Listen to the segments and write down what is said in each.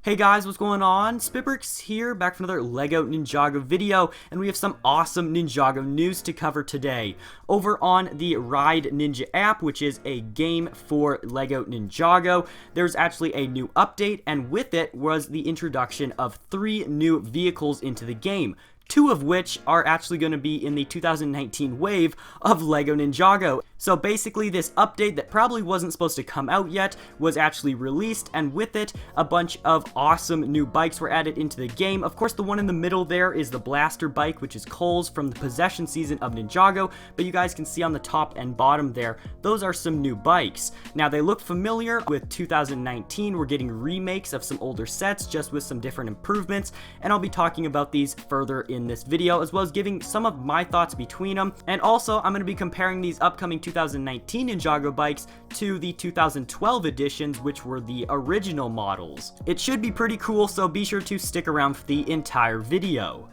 Hey guys, what's going on? SpitBrix here, back for another LEGO Ninjago video, and we have some awesome Ninjago news to cover today. Over on the Ride Ninja app, which is a game for LEGO Ninjago, there's actually a new update, and with it was the introduction of 3 new vehicles into the game. 2 of which are actually going to be in the 2019 wave of LEGO Ninjago. So basically this update that probably wasn't supposed to come out yet was actually released, and with it a bunch of awesome new bikes were added into the game. Of course, the one in the middle there is the Blaster bike, which is Cole's from the Possession season of Ninjago, but you guys can see on the top and bottom there, those are some new bikes. Now they look familiar with 2019, we're getting remakes of some older sets just with some different improvements, and I'll be talking about these further in this video, as well as giving some of my thoughts between them. And also I'm going to be comparing these upcoming 2019 Ninjago bikes to the 2012 editions, which were the original models. It should be pretty cool, so be sure to stick around for the entire video.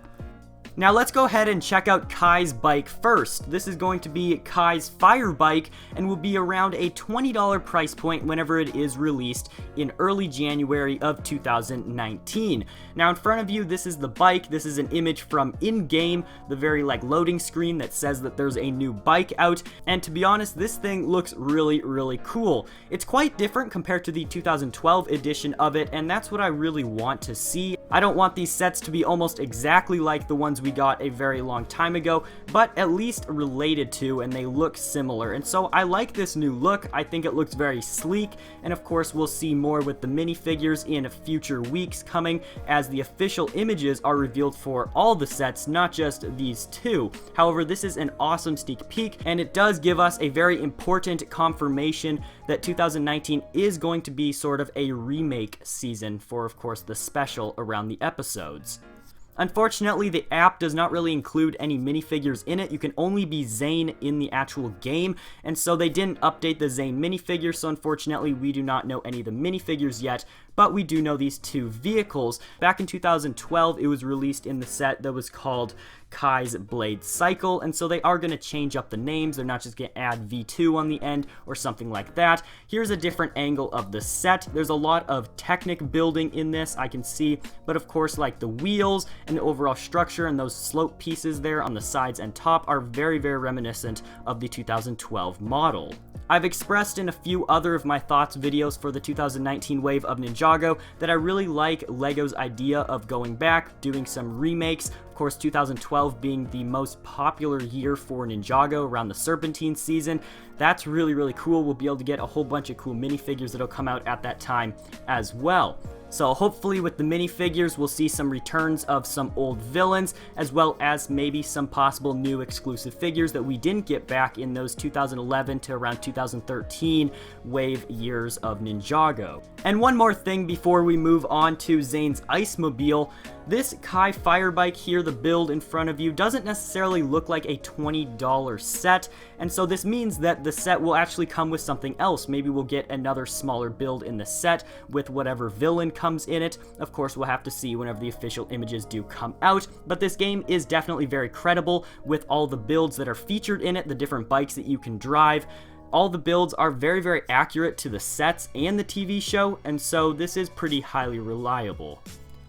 Now let's go ahead and check out Kai's bike first. This is going to be Kai's Fire bike and will be around a $20 price point whenever it is released in early January of 2019. Now in front of you, this is the bike. This is an image from in-game, the very loading screen that says that there's a new bike out, and to be honest, this thing looks really cool. It's quite different compared to the 2012 edition of it, and that's what I really want to see. I don't want these sets to be almost exactly like the ones we got a very long time ago, but at least related to, and they look similar. And so I like this new look. I think it looks very sleek, and of course we'll see more with the minifigures in future weeks coming as the official images are revealed for all the sets, not just these 2. However, this is an awesome sneak peek, and it does give us a very important confirmation that 2019 is going to be sort of a remake season for, of course, the special around the episodes. Unfortunately, the app does not really include any minifigures in it. You can only be Zane in the actual game, and so they didn't update the Zane minifigures, so unfortunately we do not know any of the minifigures yet, but we do know these 2 vehicles. Back in 2012, it was released in the set that was called Kai's Blade Cycle, and so they are going to change up the names. They're not just going to add V2 on the end or something like that. Here's a different angle of the set. There's a lot of Technic building in this, I can see, but of course the wheels and the overall structure and those slope pieces there on the sides and top are very reminiscent of the 2012 model. I've expressed in a few other of my thoughts videos for the 2019 wave of Ninjago that I really like LEGO's idea of going back, doing some remakes. Of course, 2012 being the most popular year for Ninjago around the Serpentine season. That's really cool. We'll be able to get a whole bunch of cool minifigures that'll come out at that time as well. So hopefully with the minifigures, we'll see some returns of some old villains, as well as maybe some possible new exclusive figures that we didn't get back in those 2011 to around 2013 wave years of Ninjago. And one more thing before we move on to Zane's Ice Mobile. This Kai Fire bike here, the build in front of you, doesn't necessarily look like a $20 set, and so this means that the set will actually come with something else. Maybe we'll get another smaller build in the set with whatever villain comes in it. Of course, we'll have to see whenever the official images do come out, but this game is definitely very credible with all the builds that are featured in it, the different bikes that you can drive. All the builds are very accurate to the sets and the TV show, and so this is pretty highly reliable.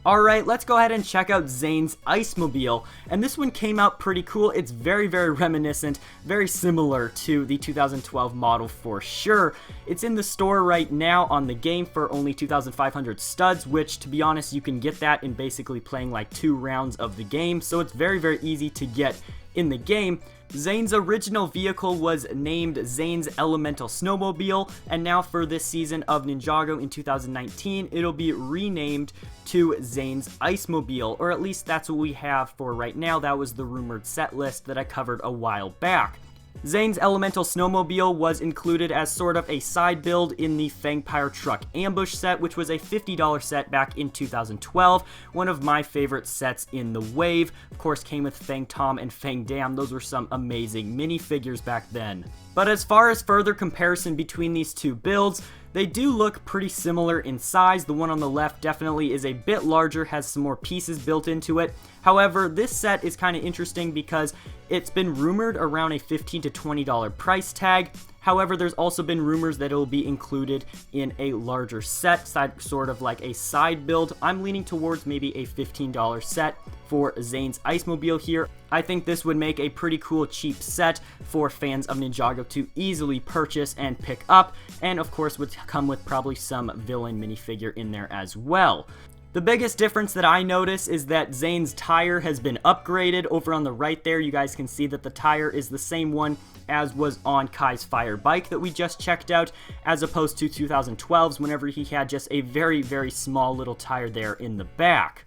Alright, let's go ahead and check out Zane's Ice Mobile, and this one came out pretty cool. It's very reminiscent, very similar to the 2012 model for sure. It's in the store right now on the game for only 2,500 studs, which to be honest, you can get that in basically playing 2 rounds of the game, so it's very easy to get in the game. Zane's original vehicle was named Zane's Elemental Snowmobile, and now for this season of Ninjago in 2019, it'll be renamed to Zane's Icemobile, or at least that's what we have for right now. That was the rumored set list that I covered a while back. Zane's Elemental Snowmobile was included as sort of a side build in the Fangpire Truck Ambush set, which was a $50 set back in 2012, one of my favorite sets in the wave. Of course, came with Fang Tom and Fang Dam. Those were some amazing minifigures back then. But as far as further comparison between these 2 builds, they do look pretty similar in size. The one on the left definitely is a bit larger, has some more pieces built into it. However, this set is kind of interesting because it's been rumored around a $15 to $20 price tag, However, there's also been rumors that it will be included in a larger set, sort of like a side build. I'm leaning towards maybe a $15 set for Zane's Ice Mobile here. I think this would make a pretty cool cheap set for fans of Ninjago to easily purchase and pick up, and of course would come with probably some villain minifigure in there as well. The biggest difference that I notice is that Zane's tire has been upgraded. Over on the right there, you guys can see that the tire is the same one as was on Kai's Fire bike that we just checked out, as opposed to 2012's whenever he had just a very, very small little tire there in the back.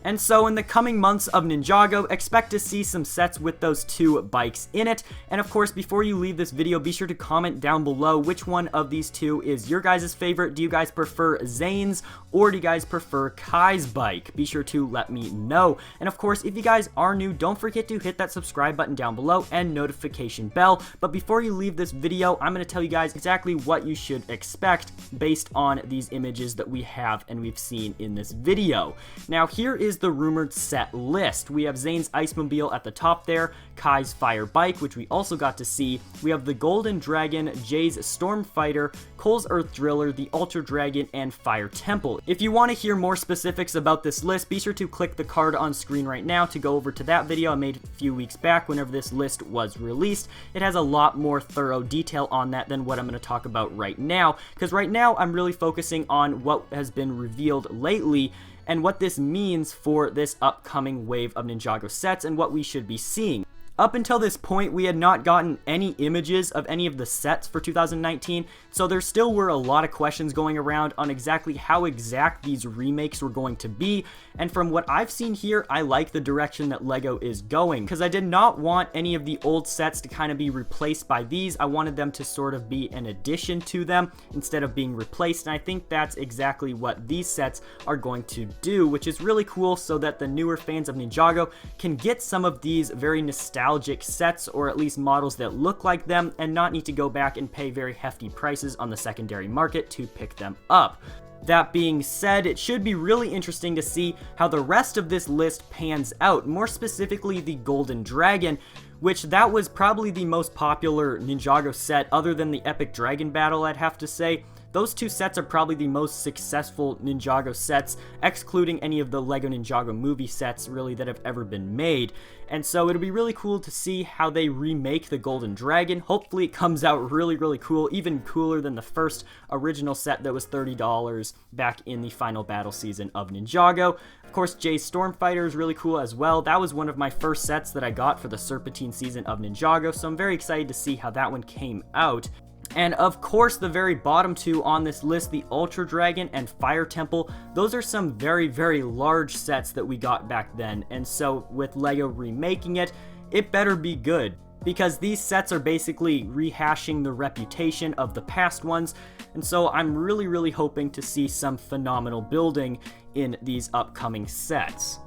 And so in the coming months of Ninjago, expect to see some sets with those two bikes in it. And of course, before you leave this video, be sure to comment down below which one of these two is your guys' favorite. Do you guys prefer Zane's, or do you guys prefer Kai's bike? Be sure to let me know. And of course, if you guys are new, don't forget to hit that subscribe button down below and notification bell. But before you leave this video, I'm going to tell you guys exactly what you should expect based on these images that we have and we've seen in this video. Now, here is the rumored set list. We have Zane's Ice Mobile at the top there, Kai's Fire bike, which we also got to see. We have the Golden Dragon, Jay's Storm Fighter, Cole's Earth Driller, the Ultra Dragon, and Fire Temple. If you want to hear more specifics about this list, be sure to click the card on screen right now to go over to that video I made a few weeks back whenever this list was released. It has a lot more thorough detail on that than what I'm going to talk about right now, because right now I'm really focusing on what has been revealed lately and what this means for this upcoming wave of Ninjago sets and what we should be seeing. Up until this point, we had not gotten any images of any of the sets for 2019, so there still were a lot of questions going around on exactly how exact these remakes were going to be, and from what I've seen here, I like the direction that LEGO is going, because I did not want any of the old sets to kind of be replaced by these. I wanted them to sort of be an addition to them instead of being replaced, and I think that's exactly what these sets are going to do, which is really cool so that the newer fans of Ninjago can get some of these very nostalgic sets, or at least models that look like them, and not need to go back and pay very hefty prices on the secondary market to pick them up. That being said, it should be really interesting to see how the rest of this list pans out, more specifically the Golden Dragon, which that was probably the most popular Ninjago set other than the Epic Dragon Battle, I'd have to say. Those two sets are probably the most successful Ninjago sets, excluding any of the LEGO Ninjago movie sets really that have ever been made. And so it'll be really cool to see how they remake the Golden Dragon. Hopefully it comes out really, really cool, even cooler than the first original set that was $30 back in the final battle season of Ninjago. Of course, Jay's Stormfighter is really cool as well. That was one of my first sets that I got for the Serpentine season of Ninjago, so I'm very excited to see how that one came out. And of course, the very bottom two on this list, the Ultra Dragon and Fire Temple, those are some very, very large sets that we got back then. And so with LEGO remaking it, it better be good, because these sets are basically rehashing the reputation of the past ones. And so I'm really, really hoping to see some phenomenal building in these upcoming sets.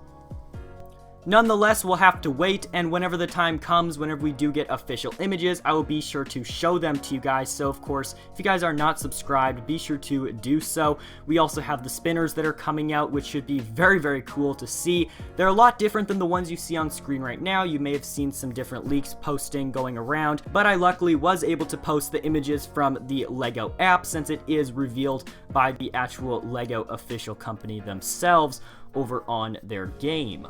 Nonetheless, we'll have to wait, and whenever the time comes, whenever we do get official images, I will be sure to show them to you guys. So of course, if you guys are not subscribed, be sure to do so. We also have the spinners that are coming out, which should be very, very cool to see. They're a lot different than the ones you see on screen right now. You may have seen some different leaks posting going around, but I luckily was able to post the images from the LEGO app, since it is revealed by the actual LEGO official company themselves over on their game.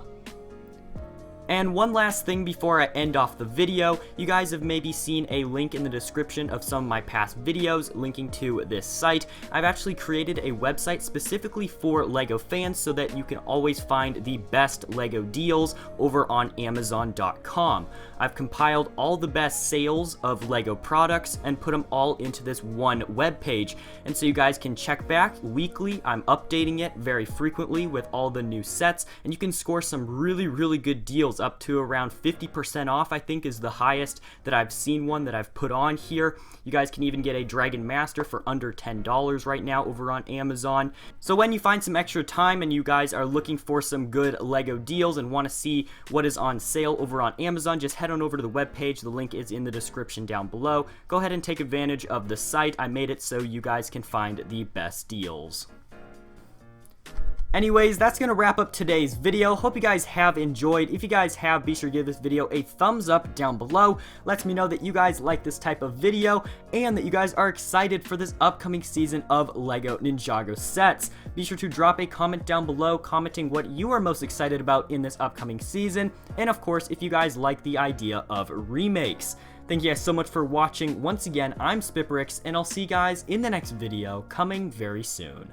And one last thing before I end off the video, you guys have maybe seen a link in the description of some of my past videos linking to this site. I've actually created a website specifically for LEGO fans so that you can always find the best LEGO deals over on Amazon.com. I've compiled all the best sales of LEGO products and put them all into this one web page. And so you guys can check back weekly. I'm updating it very frequently with all the new sets, and you can score some really, really good deals up to around 50% off, I think is the highest that I've seen one that I've put on here. You guys can even get a Dragon Master for under $10 right now over on Amazon. So when you find some extra time and you guys are looking for some good LEGO deals and want to see what is on sale over on Amazon, just head on over to the webpage. The link is in the description down below. Go ahead and take advantage of the site. I made it so you guys can find the best deals. Anyways, that's gonna wrap up today's video. Hope you guys have enjoyed. If you guys have, be sure to give this video a thumbs up down below. Lets me know that you guys like this type of video and that you guys are excited for this upcoming season of LEGO Ninjago sets. Be sure to drop a comment down below commenting what you are most excited about in this upcoming season, and of course if you guys like the idea of remakes. Thank you guys so much for watching. Once again, I'm SpitBrix, and I'll see you guys in the next video coming very soon.